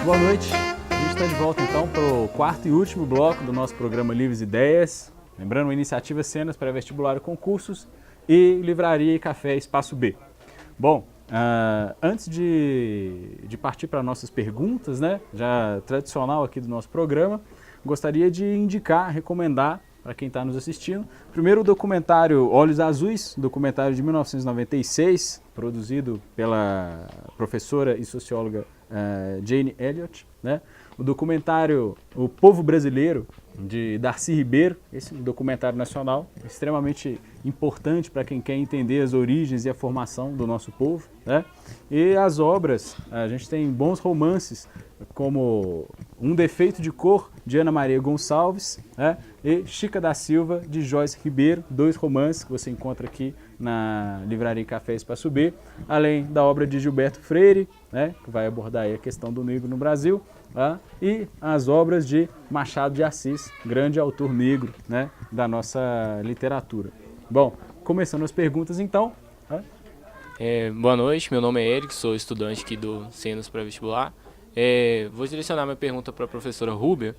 Boa noite. A gente está de volta então para o quarto e último bloco do nosso programa Livres Ideias. Lembrando, a iniciativa Cenas Pré-Vestibular e Concursos e Livraria e Café Espaço B. Bom, antes de partir para nossas perguntas, né, já tradicional aqui do nosso programa, gostaria de indicar, recomendar para quem está nos assistindo, primeiro o documentário Olhos Azuis, documentário de 1996, produzido pela professora e socióloga Jane Elliott, né? O documentário O Povo Brasileiro, de Darcy Ribeiro, esse documentário nacional, extremamente importante para quem quer entender as origens e a formação do nosso povo, né? E as obras, a gente tem bons romances, como Um Defeito de Cor, de Ana Maria Gonçalves, né? E Chica da Silva, de Joyce Ribeiro, dois romances que você encontra aqui na Livraria e Café Espaço B, além da obra de Gilberto Freire, né? Que vai abordar aí a questão do negro no Brasil, tá? E as obras de Machado de Assis, grande autor negro, né? Da nossa literatura. Bom, começando as perguntas então. Tá? Boa noite, meu nome é Eric, sou estudante aqui do Cenas Pré-Vestibular. Vou direcionar minha pergunta para a professora Rúbia.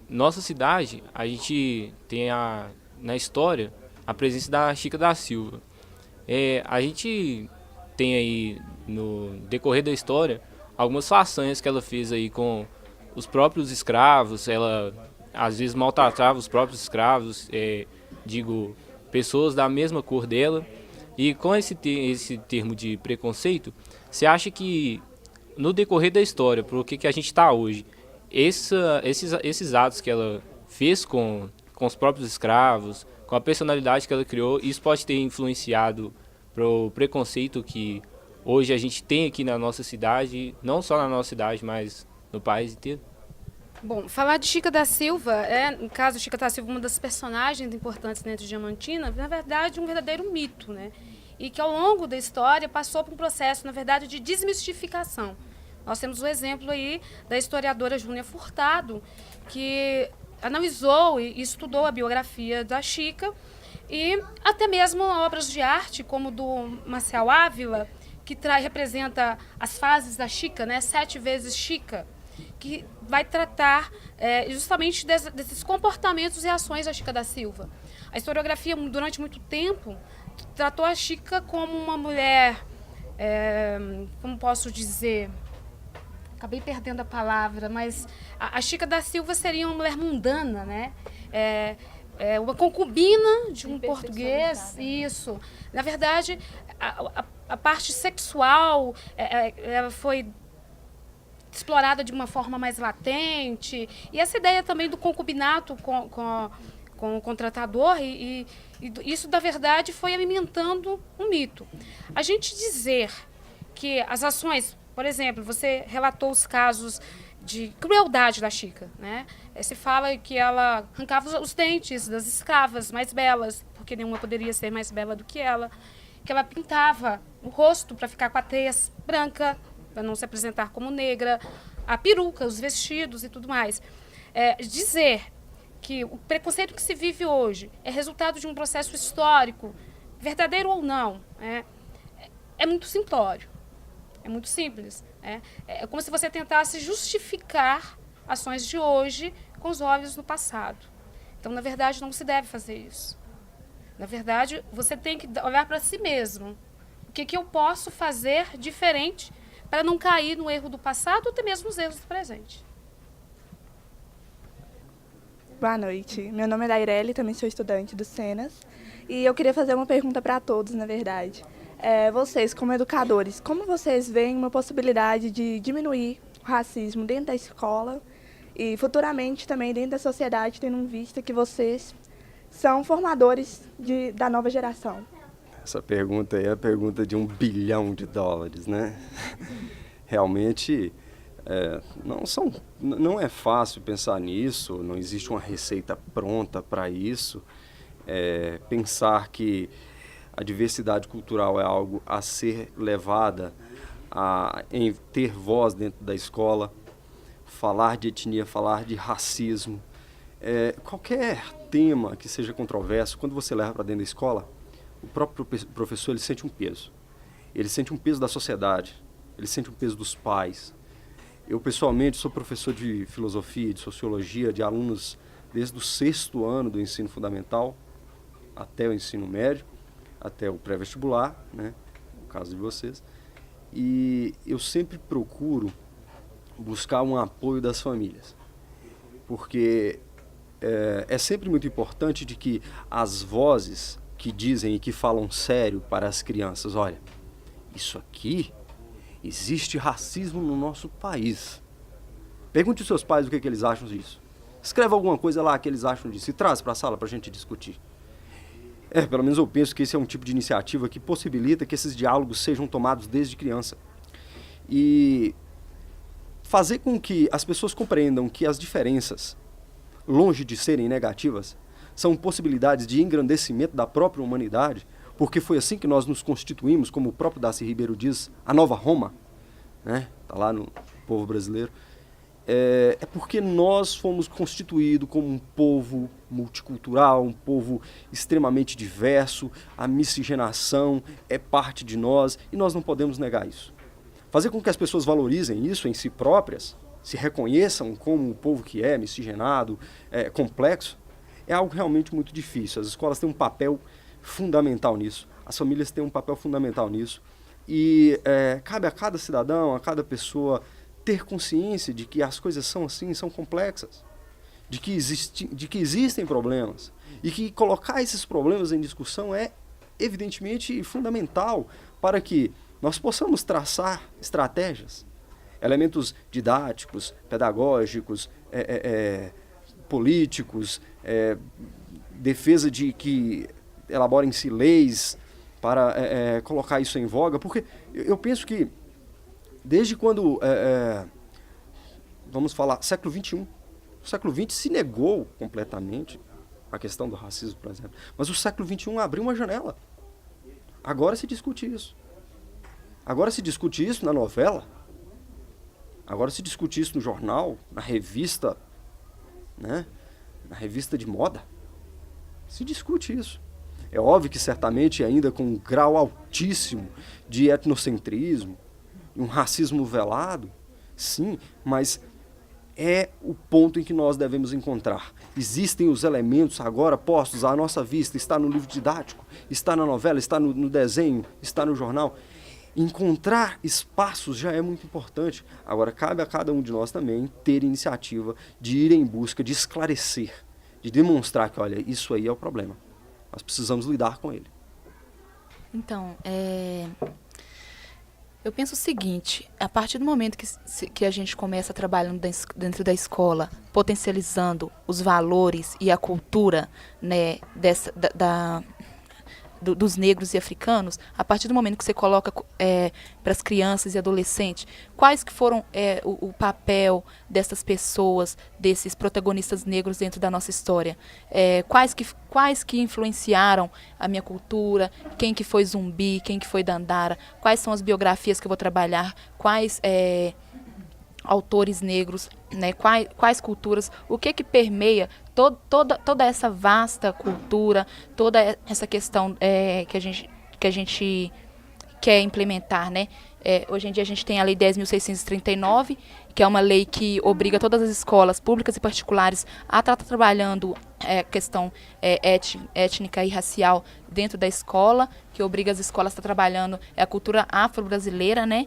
Nossa cidade, a gente tem na história a presença da Chica da Silva. A gente tem aí, no decorrer da história, algumas façanhas que ela fez aí com os próprios escravos. Ela às vezes maltratava os próprios escravos, pessoas da mesma cor dela. E com esse termo de preconceito, você acha que no decorrer da história, por que a gente está hoje, esses atos que ela fez com os próprios escravos, com a personalidade que ela criou, isso pode ter influenciado para o preconceito que hoje a gente tem aqui na nossa cidade, não só na nossa cidade, mas no país inteiro? Bom, falar de Chica da Silva, no caso, Chica da Silva, uma das personagens importantes dentro de Diamantina, na verdade, um verdadeiro mito, né? E que ao longo da história passou por um processo, na verdade, de desmistificação. Nós temos o exemplo aí da historiadora Júnia Furtado, que analisou e estudou a biografia da Chica, e até mesmo obras de arte, como do Marcial Ávila, que representa as fases da Chica, né? 7 vezes Chica, que vai tratar justamente desses comportamentos e ações da Chica da Silva. A historiografia, durante muito tempo, tratou a Chica como uma mulher, como posso dizer, acabei perdendo a palavra, mas a Chica da Silva seria uma mulher mundana, né? Uma concubina de um português, isso. Na verdade, a parte sexual foi explorada de uma forma mais latente, e essa ideia também do concubinato com o contratador, e isso, na verdade, foi alimentando um mito. A gente dizer que as ações, por exemplo, você relatou os casos de crueldade da Chica, né? Se fala que ela arrancava os dentes das escravas mais belas, porque nenhuma poderia ser mais bela do que ela pintava o rosto para ficar com a tez branca, para não se apresentar como negra, a peruca, os vestidos e tudo mais. Dizer que o preconceito que se vive hoje é resultado de um processo histórico, verdadeiro ou não, é muito simplório, é muito simples. É como se você tentasse justificar ações de hoje com os olhos no passado. Então, na verdade, não se deve fazer isso. Na verdade, você tem que olhar para si mesmo. O que eu posso fazer diferente para não cair no erro do passado ou até mesmo nos erros do presente. Boa noite. Meu nome é Daireli, também sou estudante do Cenas. E eu queria fazer uma pergunta para todos, na verdade. Vocês, como educadores, como vocês veem uma possibilidade de diminuir o racismo dentro da escola e futuramente também dentro da sociedade, tendo em vista que vocês são formadores da nova geração? Essa pergunta aí é a pergunta de $1 bilhão, né? Realmente, não é fácil pensar nisso, não existe uma receita pronta para isso. Pensar que a diversidade cultural é algo a ser levada em ter voz dentro da escola, falar de etnia, falar de racismo. Qualquer tema que seja controverso, quando você leva para dentro da escola, o próprio professor ele sente um peso. Ele sente um peso da sociedade, ele sente um peso dos pais. Eu, pessoalmente, sou professor de filosofia e de sociologia de alunos desde o 6º ano do ensino fundamental até o ensino médio, até o pré-vestibular, né, no caso de vocês. E eu sempre procuro buscar um apoio das famílias, porque é sempre muito importante de que as vozes que dizem e que falam sério para as crianças, olha, isso aqui, existe racismo no nosso país. Pergunte aos seus pais o que eles acham disso. Escreva alguma coisa lá que eles acham disso e traz para a sala para a gente discutir. Pelo menos eu penso que esse é um tipo de iniciativa que possibilita que esses diálogos sejam tomados desde criança. E fazer com que as pessoas compreendam que as diferenças, longe de serem negativas, são possibilidades de engrandecimento da própria humanidade, porque foi assim que nós nos constituímos, como o próprio Darcy Ribeiro diz, a nova Roma, né? Tá lá no povo brasileiro. É porque nós fomos constituídos como um povo multicultural, um povo extremamente diverso, a miscigenação é parte de nós e nós não podemos negar isso. Fazer com que as pessoas valorizem isso em si próprias, se reconheçam como um povo que é miscigenado, complexo, é algo realmente muito difícil. As escolas têm um papel fundamental nisso, as famílias têm um papel fundamental nisso e cabe a cada cidadão, a cada pessoa ter consciência de que as coisas são assim, são complexas, de que existem problemas e que colocar esses problemas em discussão é evidentemente fundamental para que nós possamos traçar estratégias, elementos didáticos, pedagógicos, políticos, defesa de que elaborem-se leis para colocar isso em voga, porque eu penso que desde quando, vamos falar, século XXI, o século XX se negou completamente a questão do racismo, por exemplo, mas o século XXI abriu uma janela. Agora se discute isso. Agora se discute isso na novela, agora se discute isso no jornal, na revista, né? Na revista de moda. Se discute isso. É óbvio que certamente ainda com um grau altíssimo de etnocentrismo, um racismo velado, sim, mas é o ponto em que nós devemos encontrar. Existem os elementos agora postos à nossa vista, está no livro didático, está na novela, está no desenho, está no jornal. Encontrar espaços já é muito importante. Agora, cabe a cada um de nós também ter iniciativa de ir em busca de esclarecer, de demonstrar que, olha, isso aí é o problema. Nós precisamos lidar com ele. Então, eu penso o seguinte, a partir do momento que a gente começa trabalhando dentro da escola, potencializando os valores e a cultura, né, dos negros e africanos, a partir do momento que você coloca para as crianças e adolescentes, quais que foram o papel dessas pessoas, desses protagonistas negros dentro da nossa história, quais que influenciaram a minha cultura, quem que foi Zumbi, quem que foi Dandara, quais são as biografias que eu vou trabalhar, quais autores negros, né, quais culturas, o que permeia toda essa vasta cultura, toda essa questão que a gente quer implementar, né? Hoje em dia a gente tem a Lei 10.639, que é uma lei que obriga todas as escolas públicas e particulares a estar trabalhando questão étnica e racial dentro da escola, que obriga as escolas a estar trabalhando a cultura afro-brasileira, né,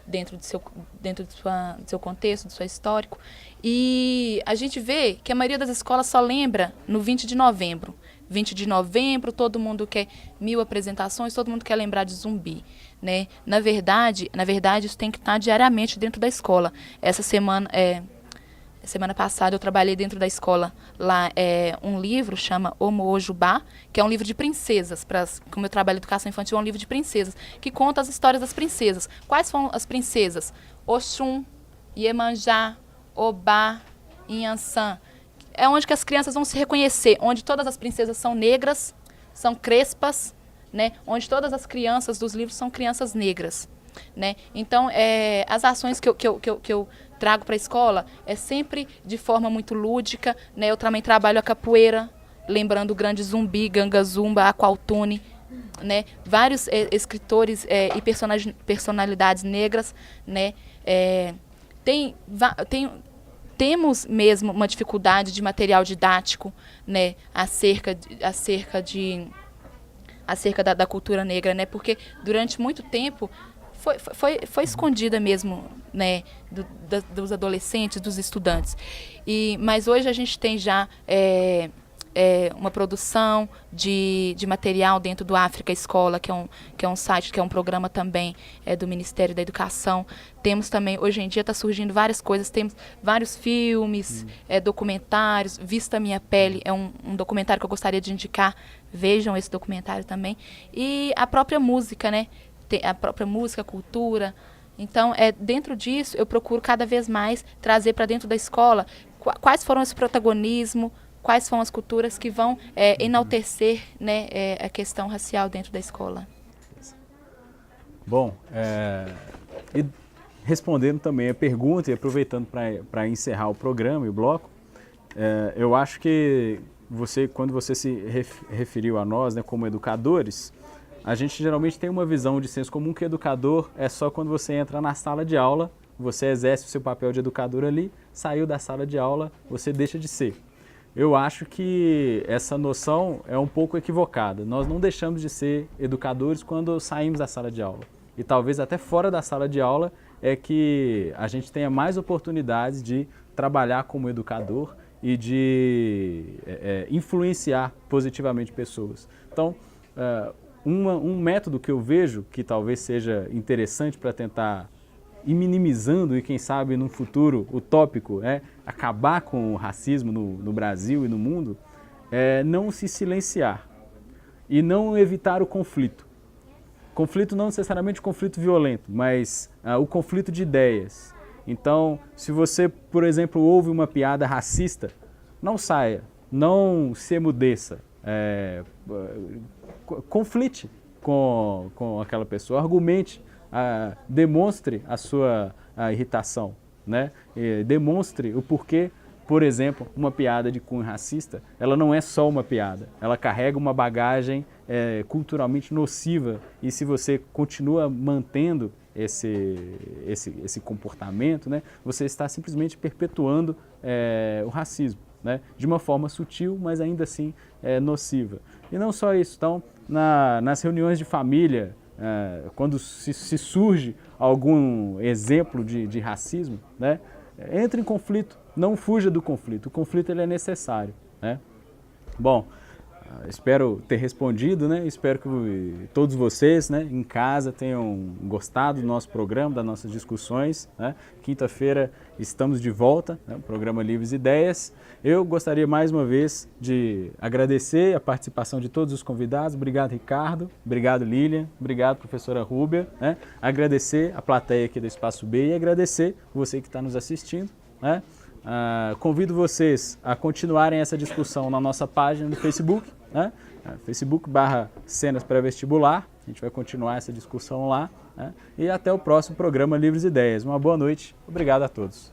dentro do seu contexto, do seu histórico. E a gente vê que a maioria das escolas só lembra no 20 de novembro. 20 de novembro, todo mundo quer 1000 apresentações, todo mundo quer lembrar de Zumbi, né? Na verdade, isso tem que estar diariamente dentro da escola. Semana passada eu trabalhei dentro da escola lá um livro, chama Omo Ojubá, que é um livro de princesas. Como eu trabalho em educação infantil, é um livro de princesas, que conta as histórias das princesas. Quais foram as princesas? Oxum, Iemanjá, Obá, Inhansã. É onde que as crianças vão se reconhecer, onde todas as princesas são negras, são crespas, né? Onde todas as crianças dos livros são crianças negras, né? Então, as ações que eu trago para a escola é sempre de forma muito lúdica, né? Eu também trabalho a capoeira, lembrando o grande Zumbi, Ganga Zumba, Aqualtune, né, vários escritores e personalidades negras, né, temos mesmo uma dificuldade de material didático, né, acerca da cultura negra, né, porque durante muito tempo foi escondida mesmo, né, dos adolescentes, dos estudantes. Mas hoje a gente tem já uma produção de material dentro do África Escola, que é um site, que é um programa também do Ministério da Educação. Temos também, hoje em dia está surgindo várias coisas, temos vários filmes, documentários. Vista Minha Pele é um documentário que eu gostaria de indicar, vejam esse documentário também. E a própria música, né? A própria música, cultura. Então, dentro disso, eu procuro cada vez mais trazer para dentro da escola quais foram esse protagonismo, quais são as culturas que vão enaltecer, né, a questão racial dentro da escola. Bom, e respondendo também a pergunta e aproveitando para encerrar o programa e o bloco, eu acho que quando você se referiu a nós, né, como educadores, a gente geralmente tem uma visão de senso comum que educador é só quando você entra na sala de aula, você exerce o seu papel de educador ali, saiu da sala de aula, você deixa de ser. Eu acho que essa noção é um pouco equivocada. Nós não deixamos de ser educadores quando saímos da sala de aula. E talvez até fora da sala de aula é que a gente tenha mais oportunidades de trabalhar como educador e de influenciar positivamente pessoas. Então, um método que eu vejo que talvez seja interessante para tentar ir minimizando e, quem sabe, num futuro utópico, acabar com o racismo no Brasil e no mundo, é não se silenciar e não evitar o conflito. Conflito não necessariamente conflito violento, mas o conflito de ideias. Então, se você, por exemplo, ouve uma piada racista, não saia, não se emudeça, conflite com aquela pessoa, argumente, demonstre a sua irritação, né? Demonstre o porquê, por exemplo, uma piada de cunho racista, ela não é só uma piada, ela carrega uma bagagem culturalmente nociva, e se você continua mantendo esse comportamento, né, você está simplesmente perpetuando o racismo, né, de uma forma sutil, mas ainda assim nociva. E não só isso, então, nas reuniões de família, quando se surge algum exemplo de racismo, né, entre em conflito, não fuja do conflito, o conflito ele é necessário, né? Bom, espero ter respondido, né? Espero que todos vocês, né, em casa tenham gostado do nosso programa, das nossas discussões, né? Quinta-feira estamos de volta, né, o programa Livres Ideias. Eu gostaria mais uma vez de agradecer a participação de todos os convidados. Obrigado, Ricardo. Obrigado, Lilian. Obrigado, professora Rúbia, né? Agradecer a plateia aqui do Espaço B e agradecer você que está nos assistindo, né? Convido vocês a continuarem essa discussão na nossa página do Facebook, né? Facebook/Cenas Pré-Vestibular. A gente vai continuar essa discussão lá, né? E até o próximo programa Livres Ideias. Uma boa noite. Obrigado a todos.